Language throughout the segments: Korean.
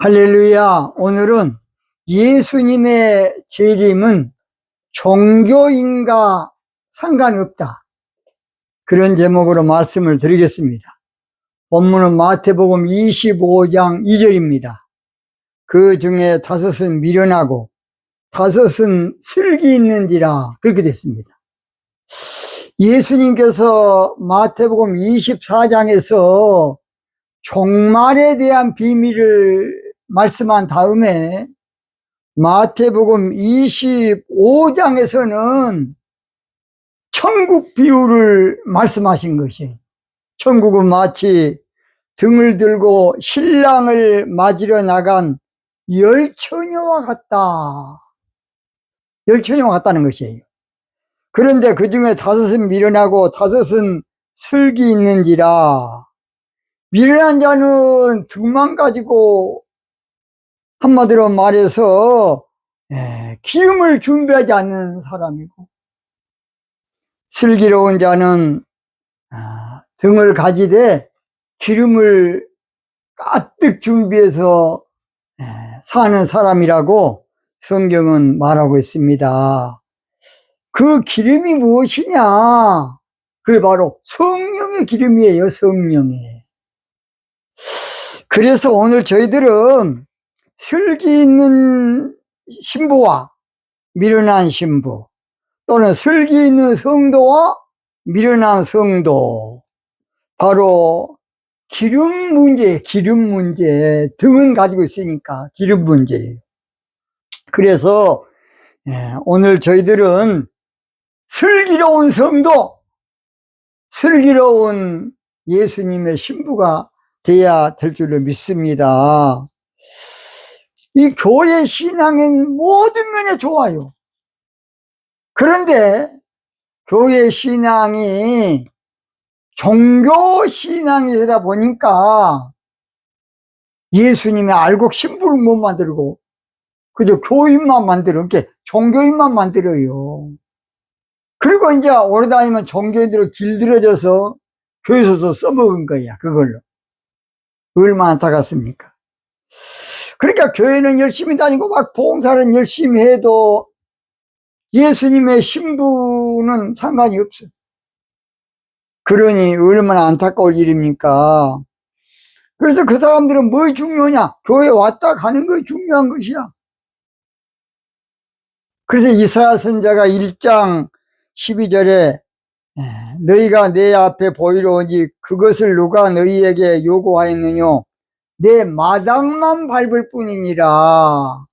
할렐루야. 오늘은 예수님의 재림은 종교인과 상관없다. 그런 제목으로 말씀을 드리겠습니다. 본문은 마태복음 25장 2절입니다. 그 중에 다섯은 미련하고 다섯은 슬기 있는지라, 그렇게 됐습니다. 예수님께서 마태복음 24장에서 종말에 대한 비밀을 말씀한 다음에 마태복음 25장에서는 천국 비유를 말씀하신 것이에요. 천국은 마치 등을 들고 신랑을 맞으러 나간 열처녀와 같다. 열처녀와 같다는 것이에요. 그런데 그 중에 다섯은 미련하고 다섯은 슬기 있는지라, 미련한 자는 등만 가지고 한마디로 말해서 기름을 준비하지 않는 사람이고, 슬기로운 자는 등을 가지되 기름을 가득 준비해서 사는 사람이라고 성경은 말하고 있습니다. 그 기름이 무엇이냐? 그게 바로 성령의 기름이에요. 성령의. 그래서 오늘 저희들은 슬기 있는 신부와 미련한 신부, 또는 슬기 있는 성도와 미련한 성도, 바로 기름 문제, 기름 문제, 등은 가지고 있으니까 기름 문제예요. 그래서 오늘 저희들은 슬기로운 성도, 슬기로운 예수님의 신부가 돼야 될 줄로 믿습니다. 이 교회 신앙은 모든 면에 좋아요. 그런데 교회 신앙이 종교 신앙이 되다 보니까 예수님의 알곡 신부를 못 만들고 그저 교인만 만들어, 이렇게 종교인만 만들어요. 그리고 이제 오래 다니면 종교인들을 길들여져서 교회에서도 써먹은 거야, 그걸로. 얼마나 안타깝습니까? 그러니까 교회는 열심히 다니고 막 봉사는 열심히 해도 예수님의 신부는 상관이 없어. 그러니 얼마나 안타까울 일입니까? 그래서 그 사람들은 뭐 중요하냐? 교회 왔다 가는 것이 중요한 것이야. 그래서 이사야 선지자가 1장 12절에 너희가 내 앞에 보이러 오니 그것을 누가 너희에게 요구하였느뇨? 내 마당만 밟을 뿐이니라.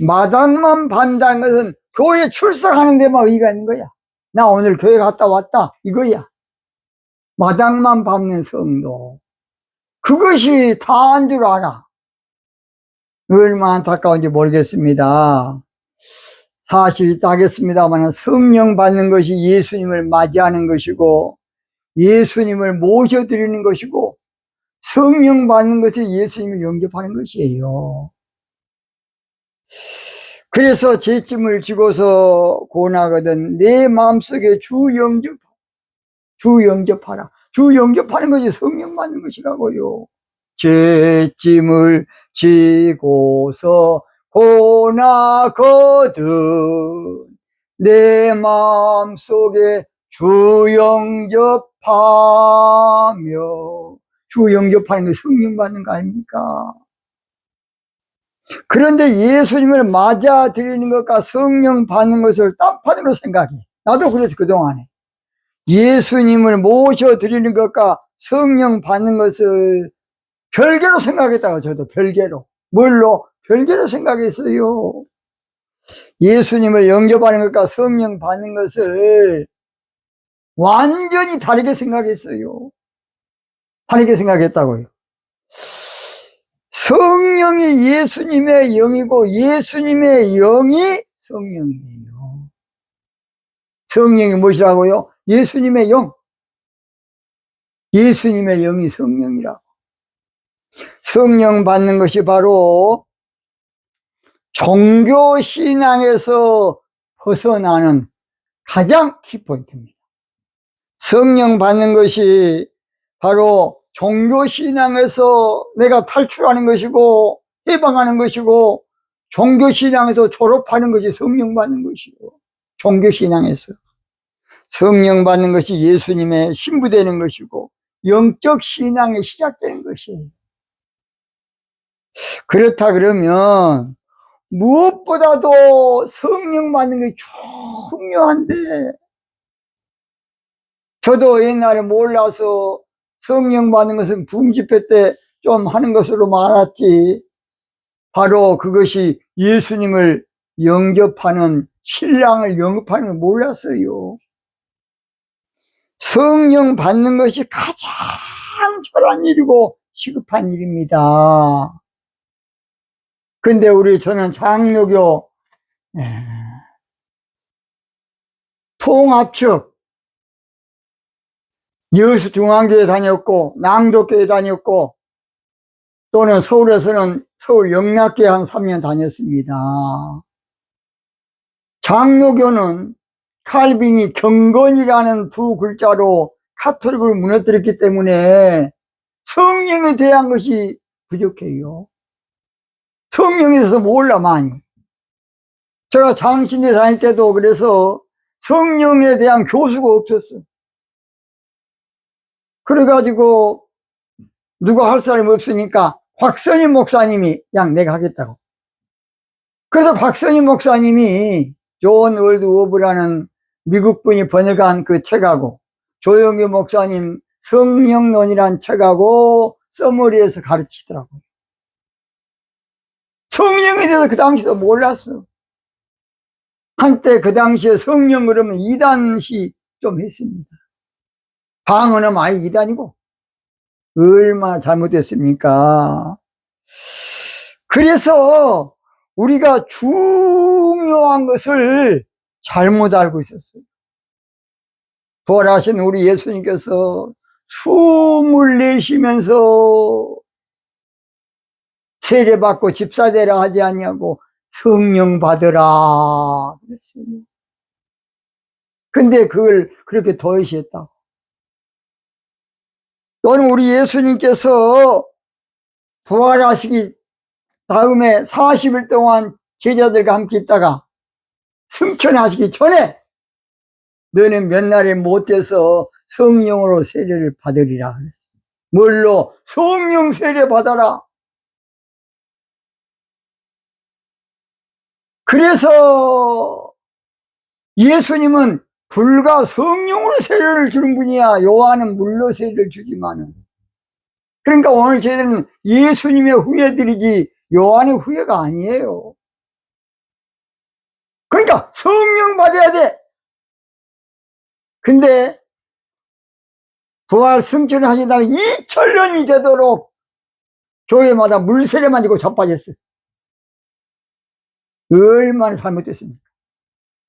마당만 밟는다는 것은 교회 출석하는 데만 의의가 있는 거야. 나 오늘 교회 갔다 왔다, 이거야. 마당만 밟는 성도, 그것이 다인 줄 알아. 얼마나 안타까운지 모르겠습니다. 사실 있다 하겠습니다만 성령 받는 것이 예수님을 맞이하는 것이고 예수님을 모셔드리는 것이고, 성령 받는 것이 예수님을 영접하는 것이에요. 그래서 죄짐을 지고서 고나거든 내 마음속에 주 영접하라. 주 영접하는 것이 성령 받는 것이라고요. 죄짐을 지고서 고나거든 내 마음속에 주 영접하며. 주 영접하는 것이 성령 받는 거 아닙니까? 그런데 예수님을 맞아들이는 것과 성령 받는 것을 딴판으로 생각해. 나도 그래서 그동안에 예수님을 모셔드리는 것과 성령 받는 것을 별개로 생각했다고. 저도 별개로. 뭘로? 별개로 생각했어요. 예수님을 영접하는 것과 성령 받는 것을 완전히 다르게 생각했어요. 다르게 생각했다고요. 성령이 예수님의 영이고 예수님의 영이 성령이에요. 성령이 무엇이라고요? 예수님의 영. 예수님의 영이 성령이라고. 성령 받는 것이 바로 종교신앙에서 벗어나는 가장 키포인트입니다. 성령 받는 것이 바로 종교신앙에서 내가 탈출하는 것이고 해방하는 것이고, 종교신앙에서 졸업하는 것이 성령 받는 것이고, 종교신앙에서 성령 받는 것이 예수님의 신부되는 것이고, 영적 신앙이 시작되는 것이에요. 그렇다 그러면 무엇보다도 성령 받는 게 중요한데, 저도 옛날에 몰라서 성령 받는 것은 부흥집회 때 좀 하는 것으로 알았지, 바로 그것이 예수님을 영접하는, 신랑을 영접하는 걸 몰랐어요. 성령 받는 것이 가장 절한 일이고 시급한 일입니다. 근데 저는 장로교 통합측 여수중앙교회 다녔고, 낭도교회 다녔고, 또는 서울에서는 서울 영락교회 한 3년 다녔습니다. 장로교는 칼빈이 경건이라는 두 글자로 카톨릭을 무너뜨렸기 때문에 성령에 대한 것이 부족해요. 성령에 대해서 몰라, 많이. 제가 장신대 다닐 때도 그래서 성령에 대한 교수가 없었어. 그래가지고 누가 할 사람이 없으니까 곽선임 목사님이 내가 하겠다고. 그래서 곽선임 목사님이 존 월드 오브라는 미국분이 번역한 그 책하고, 조영규 목사님 성령론이란 책하고 써머리에서 가르치더라고요. 성령에 대해서 그 당시도 몰랐어. 한때 그 당시에 성령 그러면 이단시 좀 했습니다. 방언은 아예 이단이고, 얼마나 잘못됐습니까? 그래서 우리가 중요한 것을 잘못 알고 있었어요. 부활하신 우리 예수님께서 숨을 내쉬면서 세례받고 집사되라 하지 아니하고 성령 받으라 그랬어요. 근데 그걸 그렇게 더하셨다고. 또는 우리 예수님께서 부활하시기 다음에 40일 동안 제자들과 함께 있다가 승천하시기 전에 너는 몇 날에 못 돼서 성령으로 세례를 받으리라 그랬어요. 뭘로? 성령 세례 받아라. 그래서 예수님은 불과 성령으로 세례를 주는 분이야. 요한은 물로 세례를 주지만은. 그러니까 오늘 저희들은 예수님의 후예들이지 요한의 후예가 아니에요. 그러니까 성령 받아야 돼. 근데 부활 승천을 하신 다음에 2000년이 되도록 교회마다 물세례만 주고 자빠졌어. 얼마나 잘못됐습니까?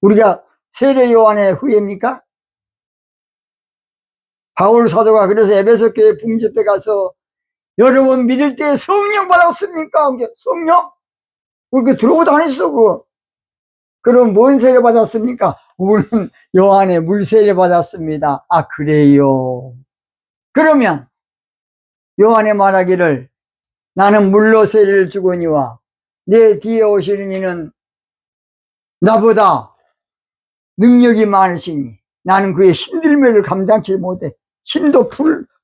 우리가 세례 요한의 후예입니까? 바울 사도가 그래서 에베소 교회 붕집회 가서 여러분 믿을 때 성령 받았습니까? 성령? 그렇게 들어보도 안 했어, 그거. 그럼 뭔 세례 받았습니까? 우리는 요한의 물세례 받았습니다. 아, 그래요. 그러면 요한의 말하기를 나는 물로 세례를 주거니와 내 뒤에 오시는 이는 나보다 능력이 많으시니 나는 그의 힘들매를 감당치 못해.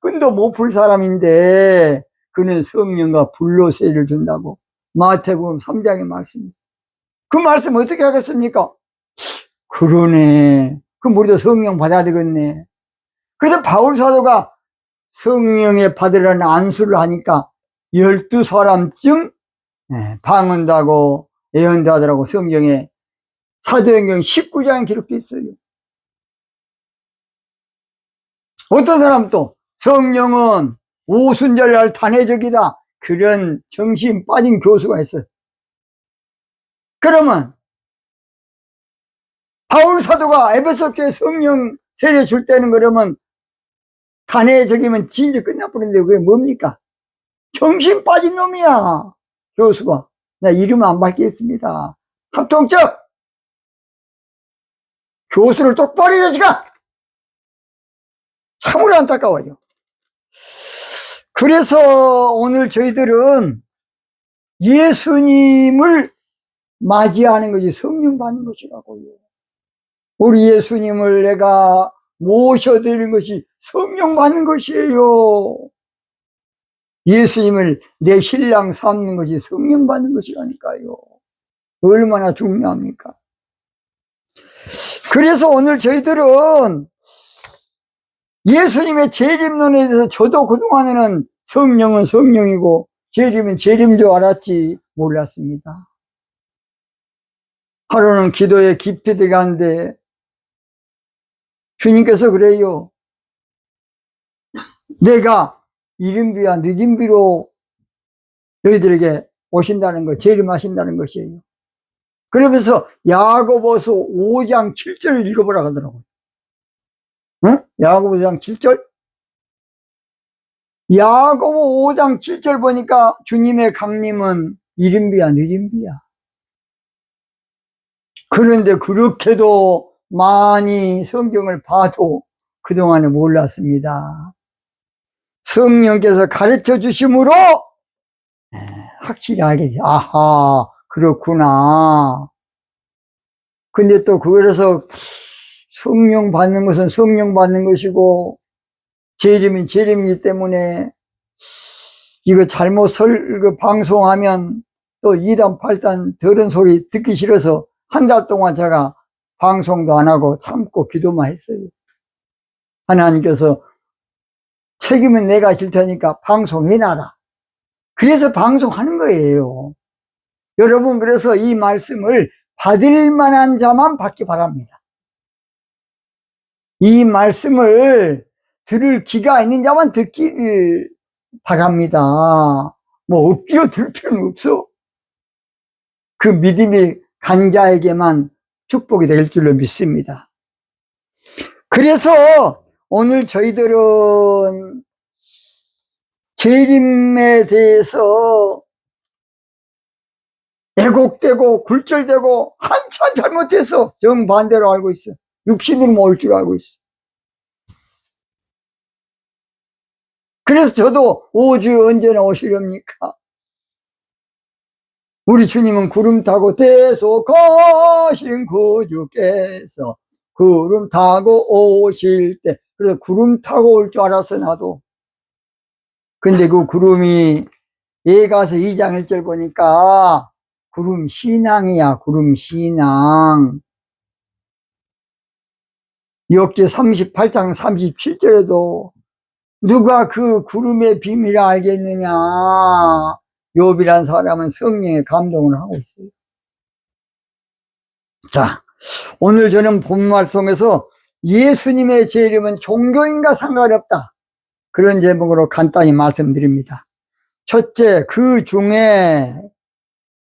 끈도 못 풀 사람인데 그는 성령과 불로 세례를 준다고 마태복음 3장의 말씀입니다. 그 말씀 어떻게 하겠습니까? 그러네. 그럼 우리도 성령 받아야 되겠네. 그래서 바울 사도가 성령에 받으라는 안수를 하니까 12사람쯤 방언도 하고 예언도 하더라고. 성경에 사도행전 19장에 기록되어 있어요. 어떤 사람도 성령은 오순절날 단회적이다, 그런 정신 빠진 교수가 있어요. 그러면 바울 사도가 에베소 교회 성령 세례 줄 때는 그러면 단회적이면 진짜 끝나버리는데 그게 뭡니까? 정신 빠진 놈이야, 교수가. 나 이름은 안 밝히겠습니다. 합동적 교수를 똑바로 해야지. 참으로 안타까워요. 그래서 오늘 저희들은 예수님을 맞이하는 것이 성령 받는 것이라고요. 우리 예수님을 내가 모셔드리는 것이 성령 받는 것이에요. 예수님을 내 신랑 삼는 것이 성령 받는 것이라니까요. 얼마나 중요합니까? 그래서 오늘 저희들은 예수님의 재림론에 대해서 저도 그동안에는 성령은 성령이고 재림은 재림인 줄 알았지 몰랐습니다. 하루는 기도에 깊이 들어가는데 주님께서 그래요. 내가 이른비와 늦은비로 너희들에게 오신다는 것, 재림하신다는 것이에요. 그러면서 야고보서 5장 7절을 읽어보라 하더라고요. 응? 야고보서 5장 7절? 야고보 5장 7절 보니까 주님의 강림은 이른비야 늦은비야. 그런데 그렇게도 많이 성경을 봐도 그동안에 몰랐습니다. 성령께서 가르쳐 주심으로 확실히 알게 돼요. 아하, 그렇구나. 근데 또 그래서 성령 받는 것은 성령 받는 것이고 재림은 재림이기 때문에 이거 잘못 방송하면 또 2단 8단 더러운 소리 듣기 싫어서 한 달 동안 제가 방송도 안 하고 참고 기도만 했어요. 하나님께서 책임은 내가 질 테니까 방송해놔라. 그래서 방송하는 거예요. 여러분, 그래서 이 말씀을 받을 만한 자만 받기 바랍니다. 이 말씀을 들을 귀가 있는 자만 듣기를 바랍니다. 뭐 억지로 들을 필요는 없어. 그 믿음이 간 자에게만 축복이 될 줄로 믿습니다. 그래서 오늘 저희들은 재림에 대해서 애곡되고 굴절되고 한참 잘못해서 정반대로 알고 있어. 육신으로 올 줄 알고 있어. 그래서 저도 5주 언제나 오시렵니까? 우리 주님은 구름 타고 대속하신 구주께서 구름 타고 오실 때, 그래서 구름 타고 올 줄 알았어 나도. 근데 그 구름이 예가서 2장 1절 보니까 구름 신앙이야. 구름 신앙. 역지 38장 37절에도 누가 그 구름의 비밀을 알겠느냐. 욥이란 사람은 성령의 감동을 하고 있어요. 자, 오늘 저는 본 말씀에서 예수님의 재림은 종교인과 상관이 없다. 그런 제목으로 간단히 말씀드립니다. 첫째, 그 중에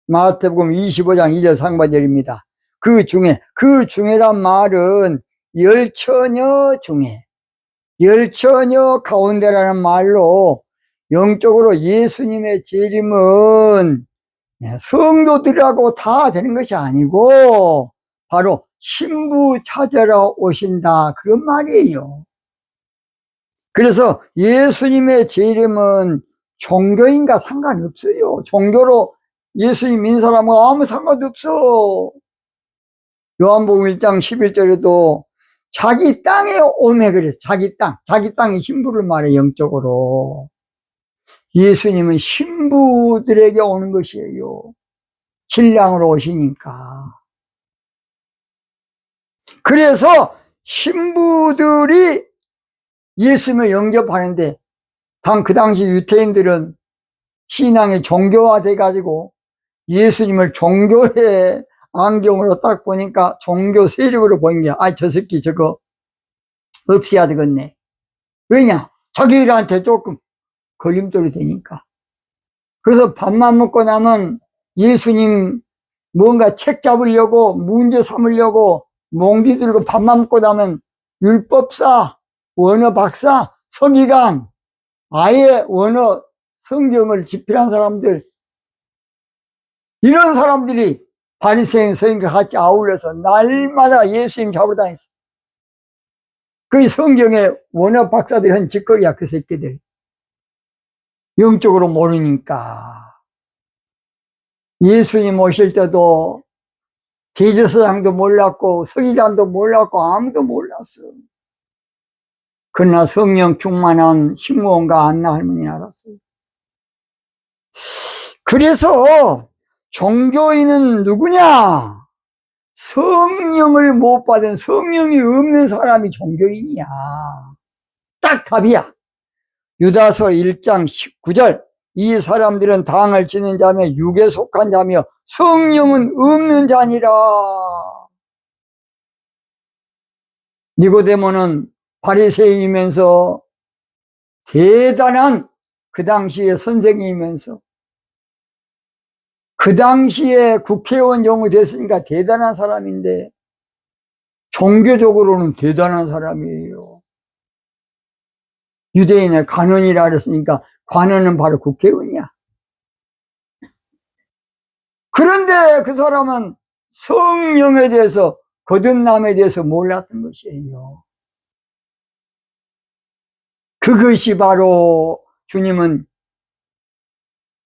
마태복음 25장 2절 상반절입니다. 그 중에란 말은 열처녀 중에, 열처녀 가운데라는 말로 영적으로 예수님의 재림은 성도들하고 다 되는 것이 아니고 바로 신부 찾으러 오신다, 그런 말이에요. 그래서 예수님의 재림은 종교인과 상관없어요. 종교로 예수님 믿는 사람과 아무 상관도 없어. 요한복음 1장 11절에도 자기 땅에 오매 그랬어. 자기 땅의 신부를 말해. 영적으로 예수님은 신부들에게 오는 것이에요. 신랑으로 오시니까. 그래서 신부들이 예수님을 영접하는데, 그 당시 유태인들은 신앙이 종교화돼 가지고 예수님을 종교의 안경으로 딱 보니까 종교 세력으로 보인 게, 저 새끼 저거 없애야 되겠네. 왜냐? 자기들한테 조금 걸림돌이 되니까. 그래서 밥만 먹고 나면 예수님 뭔가 책 잡으려고, 문제 삼으려고 몽디 들고 밥만 먹고 나면 율법사, 원어 박사, 서기관, 아예 원어 성경을 집필한 사람들, 이런 사람들이 바리새인 서인과 같이 아울러서 날마다 예수님 잡으러 다녔어. 그 성경의 원어 박사들이 한 짓거리야, 그 새끼들. 영적으로 모르니까. 예수님 오실 때도 대제사장도 몰랐고 서기관도 몰랐고 아무도 몰랐어. 그러나 성령 충만한 시므온과 안나 할머니 알았어요. 그래서 종교인은 누구냐? 성령을 못 받은, 성령이 없는 사람이 종교인이야. 딱 답이야. 유다서 1장 19절. 이 사람들은 당을 지는 자며 육에 속한 자며 성령은 없는 자니라. 니고데모는 바리새인이면서 대단한 그 당시에 선생이면서 그 당시에 국회의원 정도 됐으니까 대단한 사람인데 종교적으로는 대단한 사람이에요. 유대인의 관원이라 그랬으니까 관원은 바로 국회의원이야. 그런데 그 사람은 성령에 대해서, 거듭남에 대해서 몰랐던 것이에요. 그것이 바로 주님은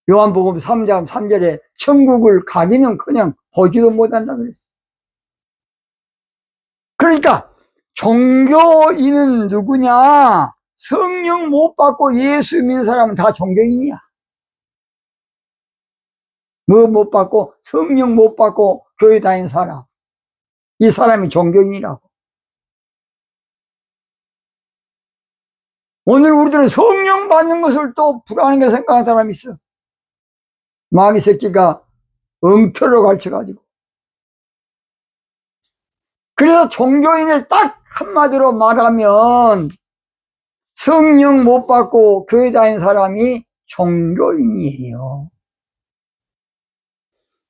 요한복음 3장 3절에 천국을 가기는 그냥 보지도 못한다 그랬어요. 그러니까 종교인은 누구냐? 성령 못 받고 예수 믿는 사람은 다 종교인이야. 뭐 못 받고? 성령 못 받고 교회 다니는 사람. 이 사람이 종교인이라고. 오늘 우리들은 성령 받는 것을 또 불안하게 생각하는 사람이 있어. 마귀 새끼가 엉터로 가르쳐가지고. 그래서 종교인을 딱 한마디로 말하면 성령 못 받고 교회 다니는 사람이 종교인이에요.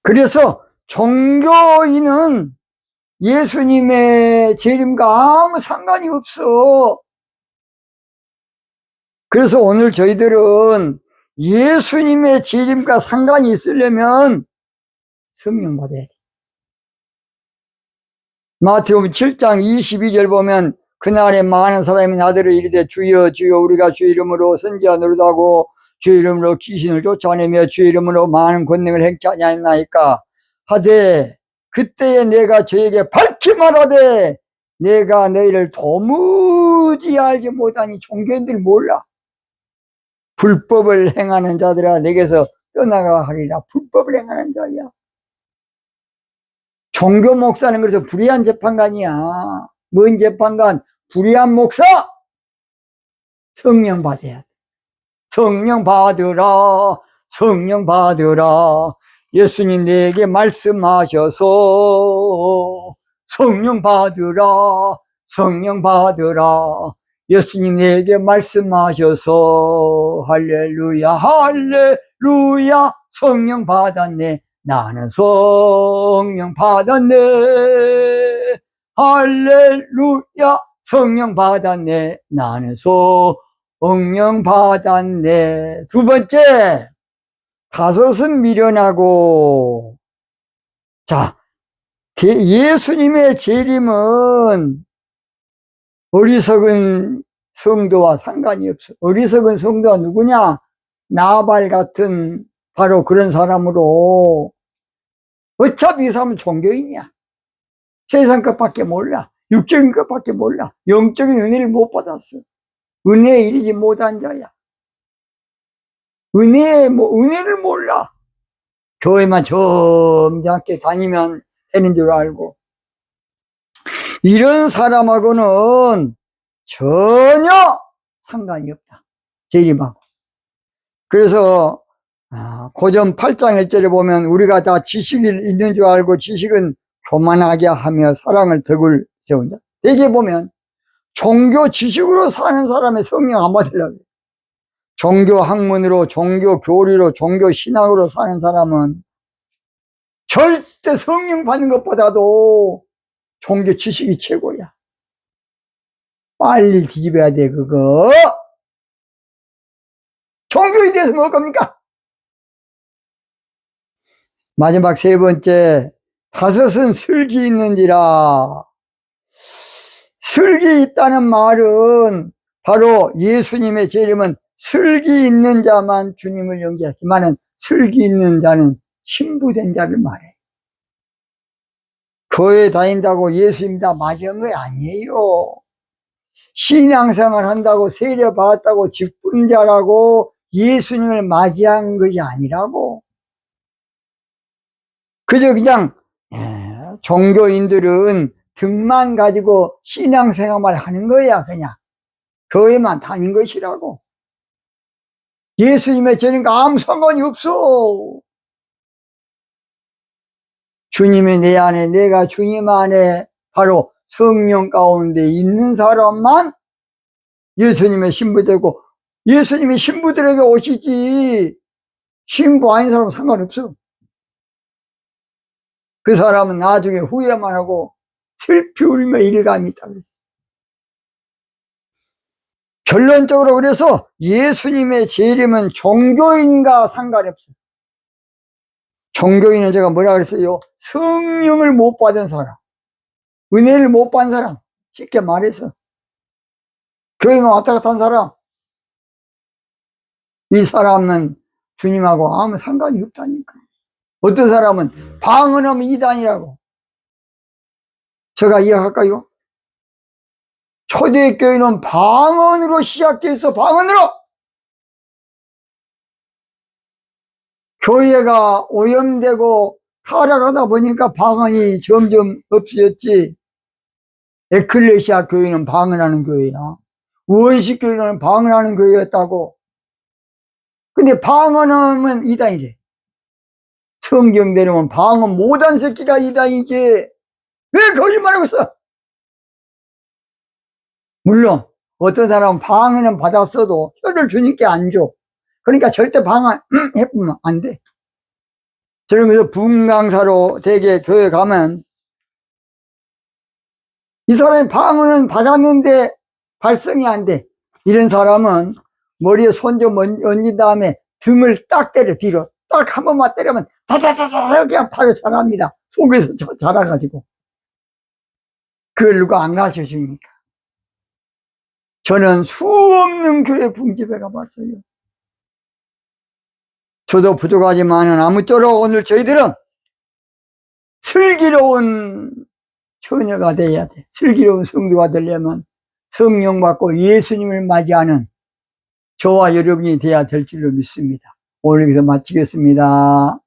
그래서 종교인은 예수님의 재림과 아무 상관이 없어. 그래서 오늘 저희들은 예수님의 재림과 상관이 있으려면 성령 받아야 돼. 마태복음 7장 22절 보면 그날에 많은 사람이 나더러 이르되 주여 주여 우리가 주 이름으로 선지자 노릇하고 주 이름으로 귀신을 쫓아내며 주 이름으로 많은 권능을 행치 아니하였나이까 하되 그때에 내가 저에게 밝히 말하되 내가 너희를 도무지 알지 못하니. 종교인들 몰라. 불법을 행하는 자들아 내게서 떠나가 하리라. 불법을 행하는 자야. 종교 목사는 그래서 불의한 재판관이야. 뭔 재판관? 불의한 목사! 성령 받아야 돼. 성령 받으라. 성령 받으라. 예수님 내게 말씀하셔서 성령 받으라. 성령 받으라. 예수님 내게 말씀하셔서 할렐루야 할렐루야 성령 받았네. 나는 성령 받았네. 할렐루야 성령 받았네. 나는 성령 받았네. 두 번째, 다섯은 미련하고. 자, 예수님의 재림은 어리석은 성도와 상관이 없어. 어리석은 성도가 누구냐? 나발 같은 바로 그런 사람으로. 어차피 이 사람은 종교인이야. 세상 것밖에 몰라. 육적인 것밖에 몰라. 영적인 은혜를 못 받았어. 은혜에 이르지 못한 자야. 은혜를 몰라. 교회만 점잖게 다니면 되는 줄 알고. 이런 사람하고는 전혀 상관이 없다. 재림하고. 그래서 고전 8장 1절에 보면 우리가 다 지식이 있는 줄 알고 지식은 교만하게 하며 사랑을 덕을 세운다. 여기 보면 종교 지식으로 사는 사람의 성령 안 받으려고. 종교 학문으로, 종교 교리로, 종교 신학으로 사는 사람은 절대 성령 받는 것보다도 종교 지식이 최고야. 빨리 뒤집어야 돼, 그거. 종교에 대해서 뭘 겁니까? 마지막 세 번째, 다섯은 슬기 있는지라. 슬기 있다는 말은 바로 예수님의 재림은 슬기 있는 자만 주님을 영접하지만은 슬기 있는 자는 신부된 자를 말해. 교회 다닌다고 예수님 다 맞이한 거 아니에요. 신앙생활 한다고 세례 받았다고 직분자라고 예수님을 맞이한 것이 아니라고. 그저 그냥 종교인들은 등만 가지고 신앙생활 하는 거야. 그냥 교회만 다닌 것이라고. 예수님의 죄는가 아무 상관이 없어. 주님이 내 안에, 내가 주님 안에 바로 성령 가운데 있는 사람만 예수님의 신부되고, 예수님이 신부들에게 오시지 신부 아닌 사람은 상관없어. 그 사람은 나중에 후회만 하고 슬피 울며 일감이 있다 그랬어. 결론적으로 그래서 예수님의 재림은 종교인과 상관이 없어요. 종교인은 제가 뭐라 그랬어요? 성령을 못 받은 사람, 은혜를 못 받은 사람, 쉽게 말해서 교회만 왔다 갔다 한 사람, 이 사람은 주님하고 아무 상관이 없다니까. 어떤 사람은 방언하면 이단이라고. 제가 이해할까요? 초대교회는 방언으로 시작돼서 방언으로 교회가 오염되고 타락하다 보니까 방언이 점점 없어졌지. 에클레시아 교회는 방언하는 교회야. 원식 교회는 방언하는 교회였다고. 근데 방언하면 이단이래. 성경대로면 방언 못한 새끼가 이단이지. 왜 거짓말하고 있어? 물론 어떤 사람은 방언은 받았어도 혀를 주님께 안 줘. 그러니까 절대 방언 해보면 안 돼. 저는 그래서 분강사로 대개 교회 가면 이 사람이 방언은 받았는데 발성이 안 돼. 이런 사람은 머리에 손 좀 얹은 다음에 등을 딱 때려, 뒤로 딱 한 번만 때리면 다다다다 그냥 바로 자랍니다. 속에서 자라가지고. 그걸 누가 안 가르쳐줍니까? 저는 수없는 교회 붕집에 가봤어요. 저도 부족하지만은 아무쪼록 오늘 저희들은 슬기로운 처녀가 돼야 돼. 슬기로운 성도가 되려면 성령 받고 예수님을 맞이하는 저와 여러분이 돼야 될 줄로 믿습니다. 오늘 여기서 마치겠습니다.